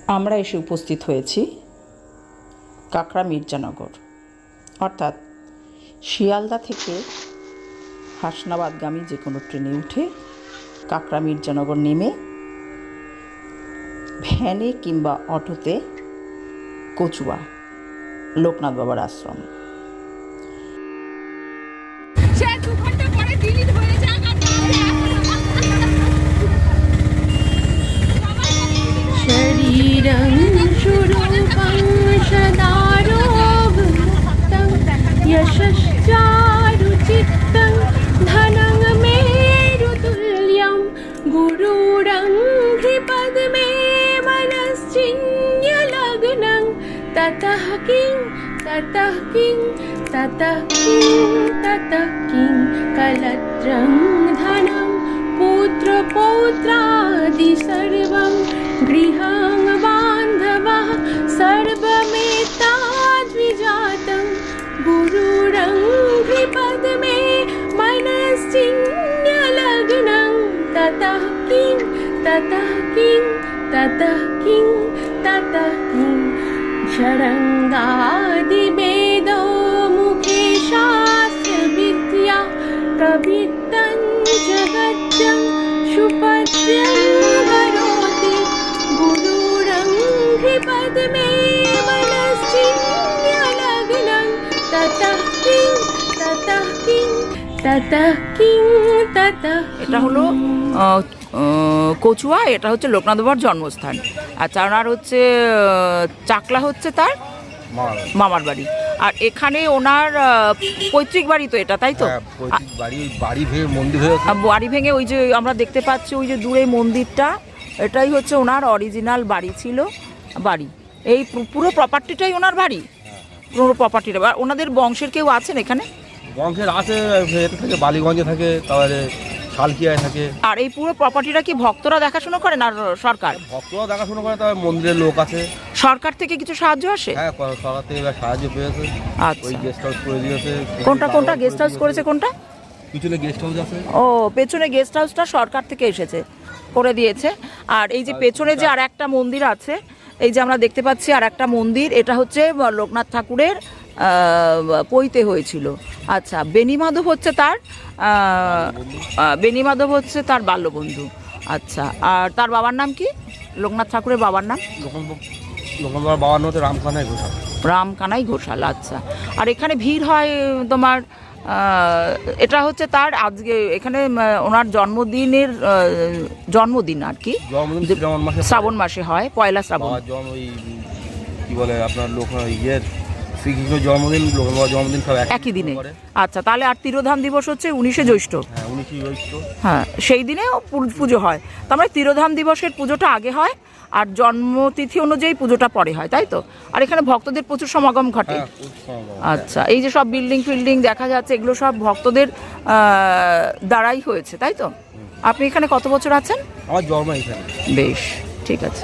আমরা এসে উপস্থিত হয়েছি কাকড়া মির্জানগর, অর্থাৎ শিয়ালদা থেকে হাসনাবাদগামী যে কোনো ট্রেনে উঠে কাকড়া মির্জানগর নেমে ভ্যানে কিংবা অটোতে কচুয়া লোকনাথ বাবার আশ্রম। शरीरं शुरूपं सदारोगतं यशश्चारुचित्तं धनं मेरुतुल्यं गुरुरङ्घ्रिपद्मे मनश्चिन्यलग्नं ततः किं ततः किं ततः किं ततः किं कलत्रं धनं पुत्रपौत्रादि सर्वं गृहं बान्धवः सर्वमेताद्विजातं गुरुरङ्घ्रिपद्मे मनश्चिन्यलग्नं ततः किं ततः किं ततः किं ततः किं षडङ्गादिवेदो मुखे शास्त्रविद्या कवित्तं जगत्यं सुपद्यं करोति गुरुरङ्घ्रिपद्मे मनश्चिन्यलग्नं ततः किं ततः किं ततः किं ततः। এটা হলো কচুয়া, এটা হচ্ছে লোকনাথ বাবার জন্মস্থান। আচ্ছা, ওনার হচ্ছে চাকলা হচ্ছে তার মামার বাড়ি, আর এখানে ওনার পৈতৃক বাড়ি তো এটা, তাই তো? বাড়ি ভেঙে ওই যে আমরা দেখতে পাচ্ছি ওই যে দূরে মন্দিরটা, এটাই হচ্ছে ওনার অরিজিনাল বাড়ি ছিল। বাড়ি এই পুরো প্রপার্টিটাই ওনার বাড়ি, পুরো প্রপার্টিটা। ওনাদের বংশের কেউ আছেন এখানে? বংশের আছে, থাকে বালিগঞ্জে থাকে, তারপরে শালকিয়ায় থাকে। আর এই পুরো প্রপার্টিটা কি ভক্তরা দেখাশোনা করেন আর সরকার? ভক্তরা দেখাশোনা করে, তবে মন্দিরের লোক আছে। সরকার থেকে কিছু সাহায্য আসে? হ্যাঁ, সরকার থেকে সাহায্য পেয়েছে। আচ্ছা, ওই গেস্ট হাউস করে দিয়েছে। কোনটা কোনটা গেস্ট হাউস করেছে? কোনটা? পিছনে গেস্ট হাউস আছে। ও, পেছনে গেস্ট হাউসটা সরকার থেকে এসেছে, করে দিয়েছে। আর এই যে পেছনে যে আর একটা মন্দির আছে, এই যে আমরা দেখতে পাচ্ছি আর একটা মন্দির, এটা হচ্ছে লোকনাথ ঠাকুরের পৈতে হয়েছিল। আচ্ছা, বেণীমাধব হচ্ছে তার বেণীমাধব হচ্ছে তার বাল্যবন্ধু। আচ্ছা, আর তার বাবার নাম কি? লোকনাথ ঠাকুরের বাবার নাম? লোকনাথ বাবার নাম হচ্ছে রামকানাই ঘোষাল। রামকানাই ঘোষাল। আচ্ছা, আর এখানে ভিড় হয় তোমার, এটা হচ্ছে তার আজকে এখানে ওনার জন্মদিনের জন্মদিন আর কি, শ্রাবণ মাসে হয়, পয়লা শ্রাবণ। কি বলে আপনার লোক ইয়ের শ্রীকৃষ্ণ জন্মদিন, লোকনাথ জন্মদিন সব একই দিনে। আচ্ছা, তাহলে আর তিরোধান দিবস হচ্ছে 19শে জ্যৈষ্ঠ। হ্যাঁ, 19শে জ্যৈষ্ঠ। হ্যাঁ, সেই দিনেও পুজো হয়। তার মানে তিরোধান দিবসের পুজোটা আগে হয় আর জন্মতিথি অনুযায়ী পুজোটা পরে হয়, তাই তো? আর এখানে ভক্তদের প্রচুর সমাগম ঘটে। আচ্ছা, এই যে সব বিল্ডিং ফিল্ডিং দেখা যাচ্ছে, এগুলো সব ভক্তদের দ্বারাই হয়েছে, তাই তো? আপনি এখানে কত বছর আছেন? আমার জন্ম এখানে। বেশ, ঠিক আছে।